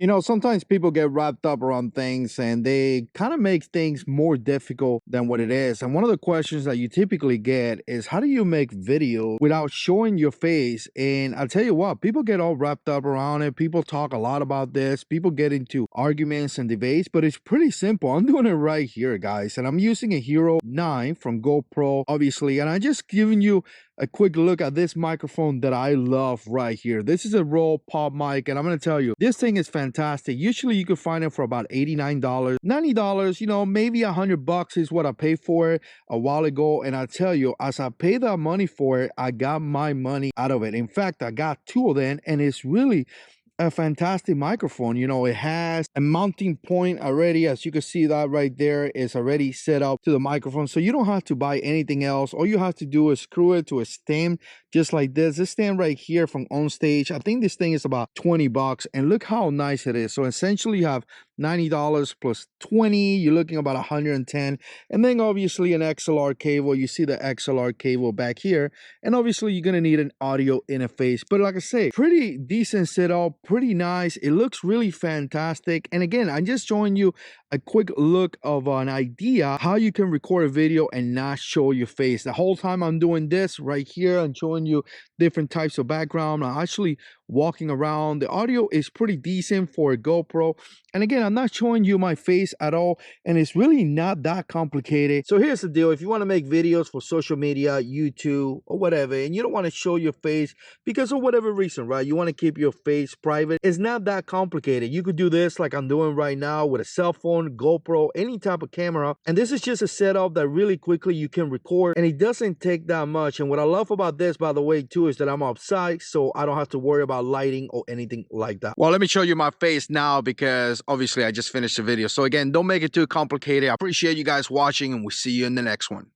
You know, sometimes people get wrapped up around things and they kind of make things more difficult than what it is. And one of the questions that you typically get is how do you make video without showing your face? And I'll tell you what, people get all wrapped up around it. People talk a lot about this. People get into arguments and debates, but it's pretty simple. I'm doing it right here, guys. And I'm using a Hero 9 from GoPro, obviously. And I just giving you a quick look at this microphone that I love right here. This is a Rode PodMic, and I'm going to tell you, this thing is fantastic. Usually you can find it for about $89, $90, you know, maybe $100 is what I paid for it a while ago. And I tell you, as I paid that money for it, I got my money out of it. In fact, I got two of them, and it's really a fantastic microphone. You know, it has a mounting point already. As you can see, that right there is already set up to the microphone, so you don't have to buy anything else. All you have to do is screw it to a stand just like this stand right here from OnStage. I think this thing is about $20, and look how nice it is. So essentially you have $90 plus 20, you're looking about 110. And then obviously an XLR cable. You see the XLR cable back here, and obviously you're gonna need an audio interface. But like I say, pretty decent setup, pretty nice. It looks really fantastic. And again, I'm just showing you a quick look of an idea how you can record a video and not show your face. The whole time I'm doing this right here, I'm showing you different types of background. I'm actually walking around. The audio is pretty decent for a GoPro. And again, I'm not showing you my face at all, and it's really not that complicated. So here's the deal. If you want to make videos for social media, YouTube, or whatever, and you don't want to show your face because of whatever reason, right? You want to keep your face private. It's not that complicated. You could do this like I'm doing right now with a cell phone, GoPro, any type of camera. And this is just a setup that really quickly you can record, and it doesn't take that much. And what I love about this, by the way, too, is that I'm outside, so I don't have to worry about lighting or anything like that. Well, let me show you my face now because obviously I just finished the video. So again, don't make it too complicated. I appreciate you guys watching, and we'll see you in the next one.